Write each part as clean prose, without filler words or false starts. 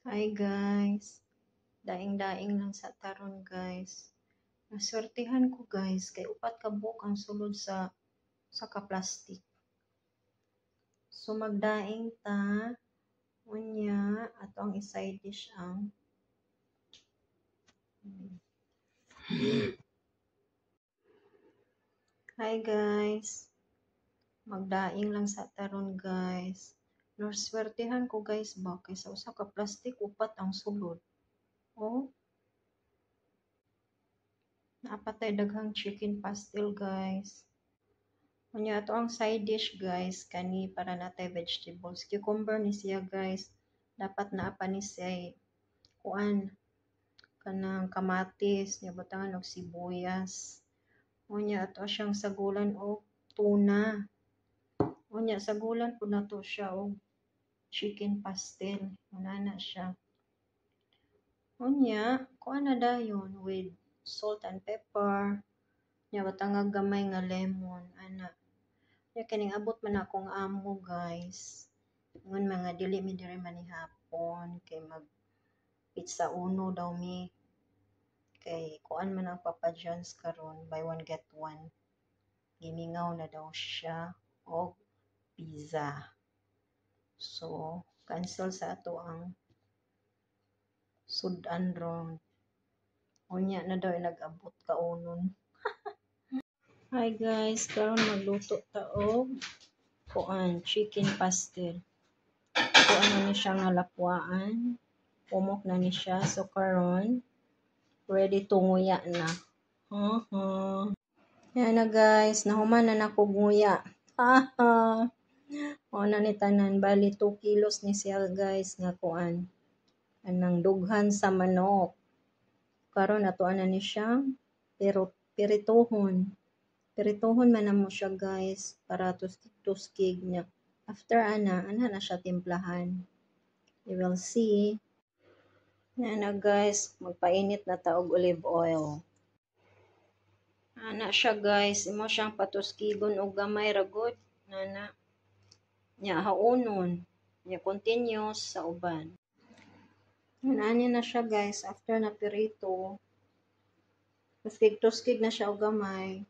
Hi guys, daing-daing lang sa taron guys. Naswertihan ko guys, kay upat ka buok ang sulod sa ka-plastic. So magdaing ta, unya, ato ang side dish ang Hi guys, magdaing lang sa taron guys. Naswertihan ko guys ba, kay sa usa ka plastic upat ang sulod. Oh, napatay daghang chicken pastel guys. Unya ato ang side dish guys, kani para natay vegetables. Cucumber ni siya guys. Dapat naapa ni siya kuan kanang kamatis, nya butangan og sibuyas. Unya ato siyang sagulan og tuna. Unya sagulan pud nato siya og chicken pastel. Unana siya. Unya kuan na dayon with salt and pepper. Nya butangag gamay nga lemon ana. Ya kining abot man akong amo guys. Ngun mga dili mi diri manihapon kay mag pizza uno daw mi. Kay kuan man ang Papa John's karon, buy one get one. Gimingaw na daw siya og pizza. So, cancel sa ato ang sudan ron. Unya na daw nag-abot kaunon. Hi guys, karon magluto ta og kuan chicken pastel. Kuan na ni siya nga lakwaan. Pumok na ni siya. So karon ready to nguya na. Yan na guys, nahuman na nako nguya. O na ni tanan, bali 2 kilos ni siya guys nga kuan. Anang dughan sa manok. Karon atoan na ni siya, pero pirituhon. Pirituhon man na mo siya guys para tuskig niya. After ana na siya timplahan. You will see. Yan na guys, magpainit na ta og olive oil. Ana siya guys, imo siyang patuskigon og gamay ra gud. Nana. Nya haunon. Nya continuous sa uban. Ani na siya guys, after na pirito. Tuskig na siya og gamay.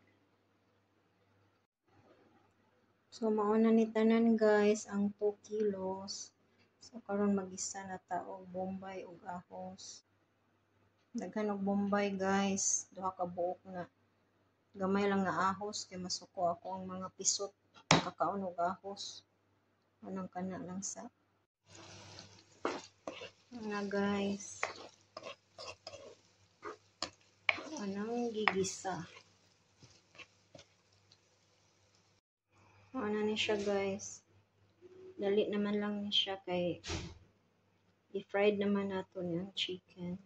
So mauna ni tanan guys ang 2 kilos. So karon magisa na ta og bombay ug ahos. Daghan og bombay guys, duha ka buok na. Gamay lang nga ahos kay masuko ako ang mga pisot kakaon og ahos. Anang kana lang sa nga guys. Anang gigisa. Ano ni siya guys. Dali naman lang ni siya kay i-fried naman nato yung chicken.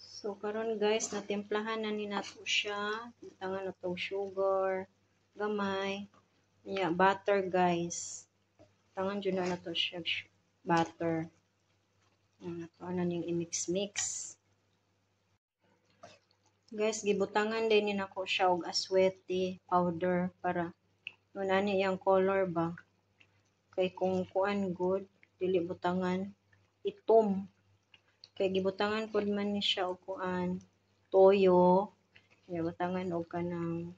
So karon guys, natimplahan na ni nato siya. Butangan nato sugar, gamay, nya butter guys. Tangan jud na nato siya butter. Nato na ning i-mix. Guys, gibutangan din ni nako siya og aswete powder para nunani yang color ba. Kay kung kuan good, dili butangan itom. Kay gibutangan pud man ni siya og kuan toyo, gibutangan og kanang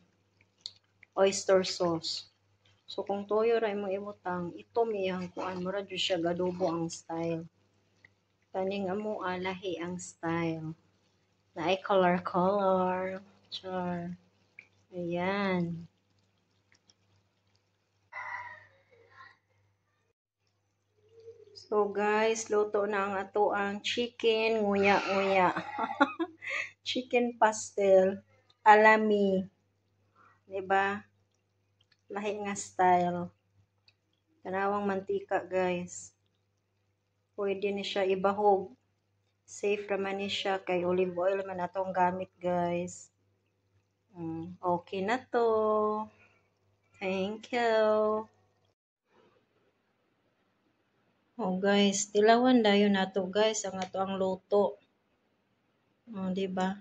oyster sauce. So kung toyo ra imong ibutang, itom iyang kuan mura jud siya gadubo ang style. Kaning amo lahi ang style. Na ay color. Char. Ayan. So guys, luto na ang ato ang chicken nguya. Chicken pastel. Alami. Diba? Lahi nga style. Tanawang mantika guys. Pwede ni siya ibahog. Safe raman ni siya kay olive oil man atong gamit guys. Okay na to. Thank you. Oh guys, tilawan dayon nato guys ang ato ang luto. Di ba?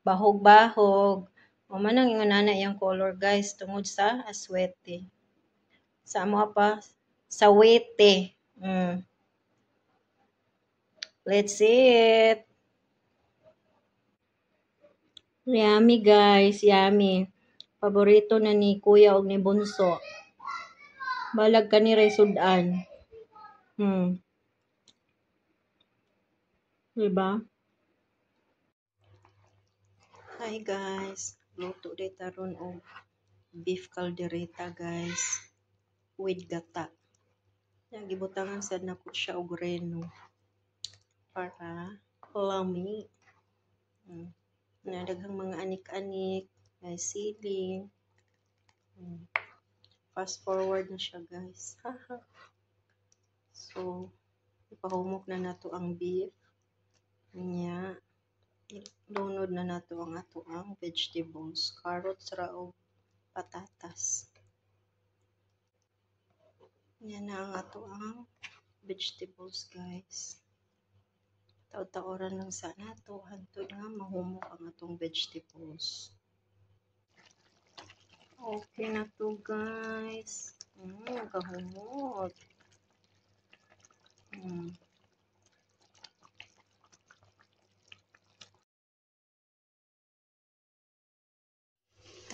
Bahog-bahog. Manang ingon ana yang color guys tungod sa aswete. Sa amo pa sa wete. Mm. Let's eat. Yummy guys, yummy. Paborito na ni Kuya og ni Bunso. Balag ka ni Ray sudan. Diba? Hi guys. Luto day taron og beef caldereta guys. With gata. Yang gibutangan sad na po siya og reno. Para lami. Daghang mga anik-anik. May siling. Fast forward na siya guys. So, ipahumok na nato ang beef. Nya, lunod na nato ang ato ang vegetables. Carrots ra o patatas. Yan na ang ato ang vegetables guys. Taod-taoran lang sa nato hantod nga mahumok ang atong vegetables. Okay na to guys. Kahumot.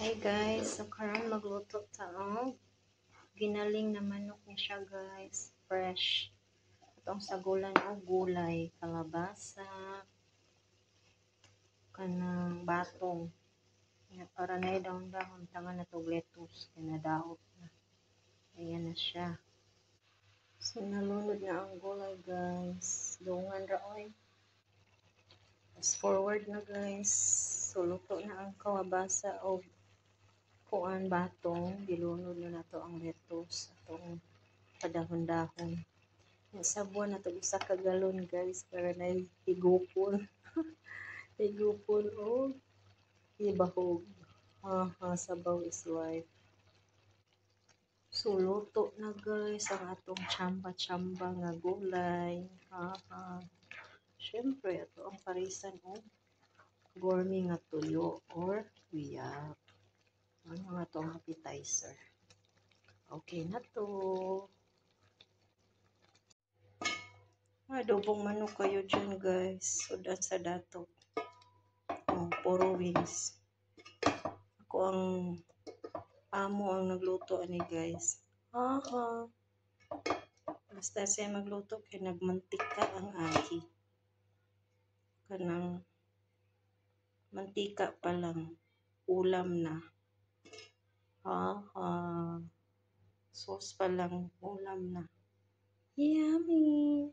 Hi guys, so karon magluto taong ginaling na manok niya siya guys, fresh. Itong sagulan o gulay, kalabasa, kanang batong. Para na dahon-dahon, tangan na itong lettuce, kinadaot na. Ayan na siya. So nalunod na ang gulay guys. Dungan ra oy. Fast forward na guys. So luto na ang kalabasa o kuan batong. Dilunod na nato ang lettuce, atong padahon-dahon. Sabuan na ito isa ka galon guys para na higupon. Higupon o ibahog. Sabaw is life. So luto na guys ang atong chamba-chamba nga gulay. Syempre ato ang parisan o gourmet nga tuyo or uyab. Ano nga itong appetizer. Okay na to. Adobong manok kayo dyan guys. Sudan sa dato. Puro wings. Ako ang amo ang nagluto ani guys. Basta siya magluto kay nagmantika ang aki. Kanang mantika pa lang. Ulam na. Sauce pa lang. Ulam na. Yummy!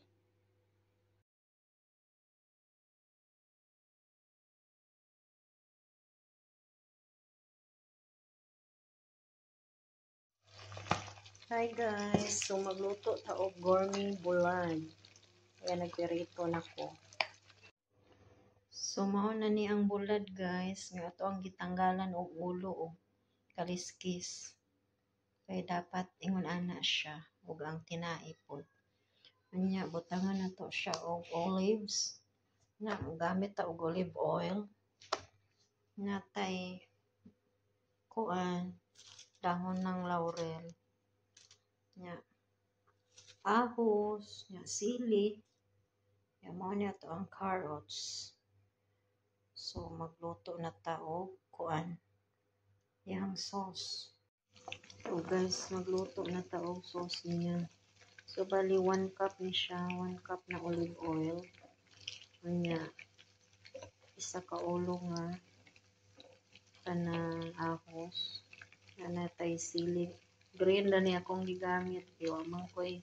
Hi guys! So magluto ta og gourmet bulan. Kaya nagperito na ko. So mao na ni ang bulad guys. Nga ato ang gitanggalan og ulo o kaliskis. Kaya dapat ingon ana siya ug ang tinaipod. Anya butangan na to siya og olives. Na gamit ta og olive oil. Natay kuan dahon ng laurel. Nya ahos, nya sili. Nya mao niya to ang carrots. So magluto na ta og kuan yang sauce. So guys, magluto na ta og sauce niya. So bali 1 cup ni siya, 1 cup na olive oil. Nya isa ka ulo nga kanang ahos. Natay sili. Green na ni akong gigamit. Iwa man ko'y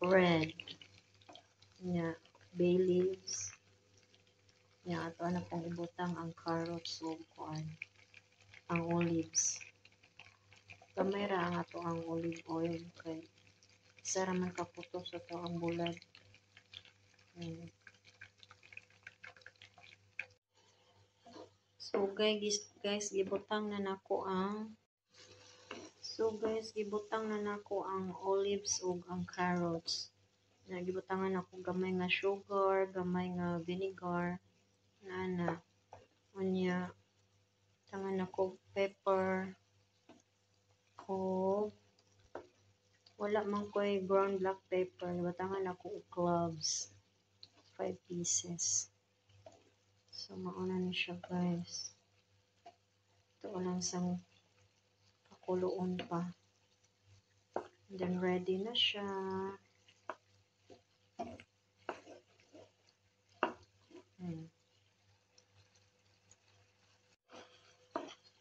red. Nya bay leaves. Nya ato na pong ibutang ang carrots o kuan. Ang olives. Kamay ra ang ato ang olive oil. Kay isa ra man kaputos ato ang bulad. So guys, gibutang na nako ang olives ug ang carrots. Gibutangan ako gamay nga sugar, gamay nga vinegar, na unya tangan ako pepper o Wala man ko'y brown black pepper. Batangan ako og cloves. 5 pieces. So, mauna na siya, guys. Ito lang sang pakuloon pa. And then, ready na siya.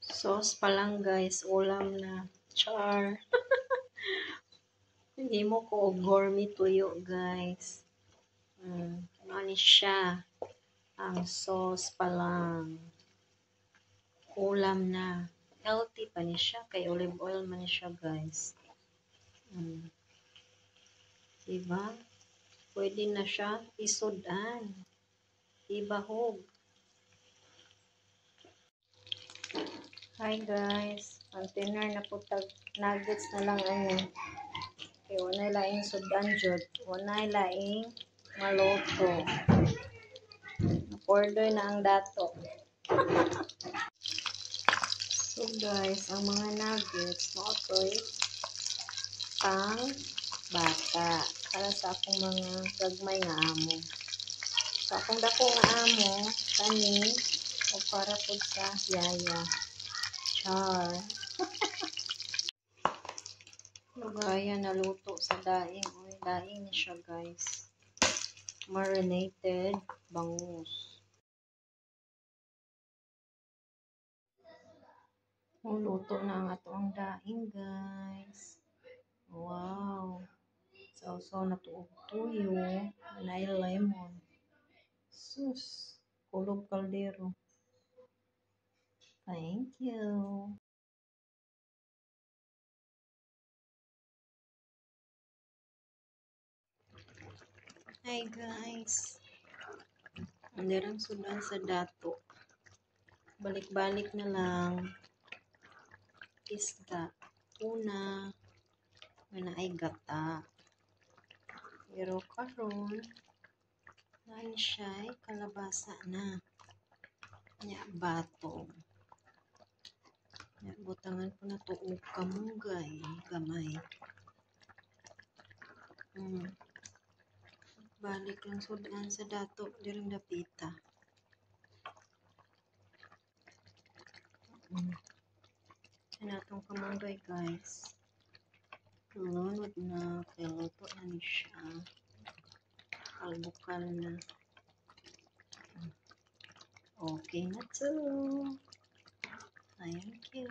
Sauce pa lang, guys. Ulam na. Char. Hindi mo ko og gourmet tuyo, guys. Ano siya? Ang sauce pa lang. Ulam na. Healthy pa ni siya. Kay olive oil man siya, guys. Diba? Pwede na siya isudan. Ibahog. Hi, guys. Container na po nuggets na lang ano. Okay, wala laing sudan jud. Wala laing maloto. Order na ang dato. So guys, ang mga nuggets mo to'y pang bata. Para sa akong mga gagmay nga amo. So akong dako nga amo, kani, o para po sa yaya. Char. Lugaya na luto sa daing. Uy, daing na siya, guys. Marinated bangus. Luto na ang atong daing, guys. Wow. Sausaw na tuog tuyo. Anay lemon. Sus. Kulog kaldero. Thank you. Hi, guys. Andirang sudan sa dato. Balik-balik na lang. Isda. Una. Mana ay gata. Pero karon nani siya kalabasa na. Nya batong. Nya butangan ko na to og kamunggay. Gamay. Balik lang sudan sa dato. Dirang dapita. Sinatong kamunggay, guys. Lunod na. Kaya luto na ni siya. Kalbukal na. Okay na to. Thank you.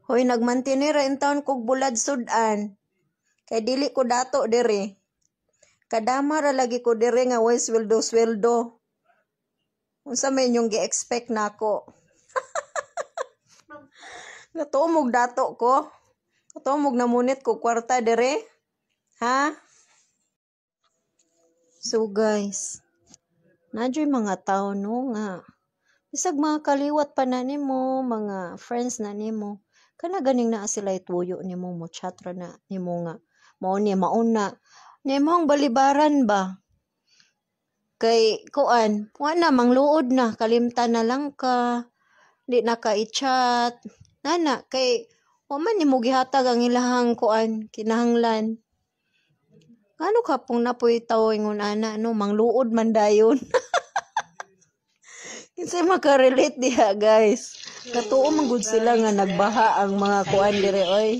Hoy, nagmantinira in taon kog bulad sudan. Kay dili ko dato diri. Kadama ra lagi ko diri nga way sweldo. Unsa may inyong gi-expect nako? Natumog dato ko. Natumog na munit ko kwarta diri. Ha? So guys, nadyo'y mga tao no nga. Bisag mga kaliwat pa na nimo, mga friends na nimo. Kana ganing naa sila ituyo nimo mo chatra na nimo nga. Mao ni mauna. Nimo ang balibaran ba? Kay kuan, wala mangluod na, kalimtan na lang ka. Di na ka i-chat. Nana kay wa man nimo gihatag ang ilahang kuan kinahanglan. Ngano ka pong napoy tawo ingon ana no mangluod man dayon. Kasi makarelate diha guys. Katuo man gud sila nga nagbaha ang mga kuan dire oy.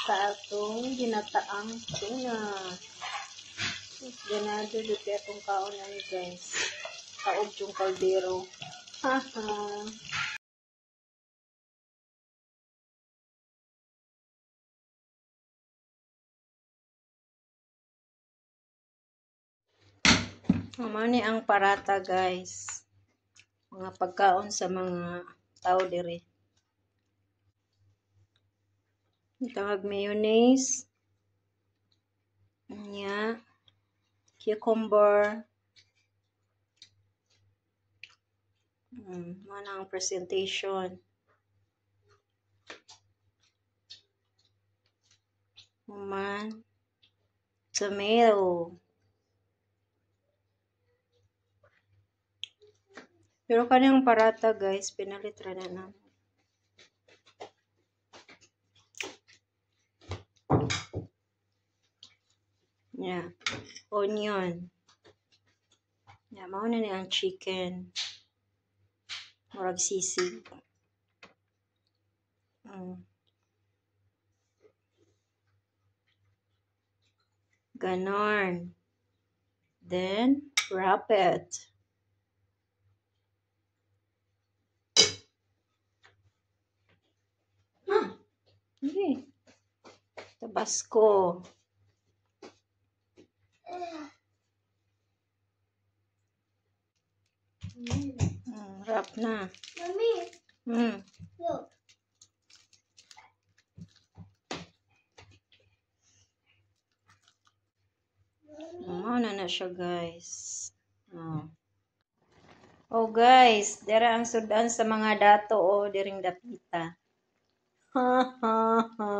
Sa atong ginataang tuna. Ganado dito atong kaon ani guys. Kaog yung kaldero. Haha. Mani ang parata guys. Mga pagkaon sa mga tao dire. Tawag mayonnaise. Nya. Cucumber. Mana ang presentation. Man. Tomato. Pero kanang parata guys, pinalit ra na namin. Yeah. Onion. Yeah, mao na ni ang chicken. Murag sisig. Ganon. Then, wrap it. Okay. Tabasco. Wrap na. Mommy, look. Mao na siya guys. Oh guys, dara ang sudan sa mga dato diring dapita. Ha ha ha.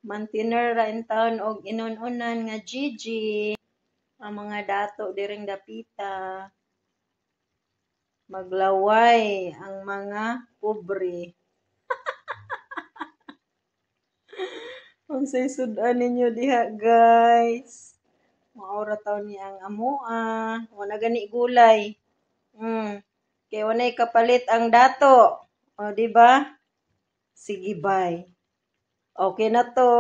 Mantiner ra in town og inununan nga Gigi. Ang mga dato diring dapita. Maglaway ang mga pobre. Unsay sudan ninyo diha guys? Maura taon ni ang amoa. Wala gani gulay. Kaya wanay kapalit ang dato. O, di ba? Sige, bye. Okay na to.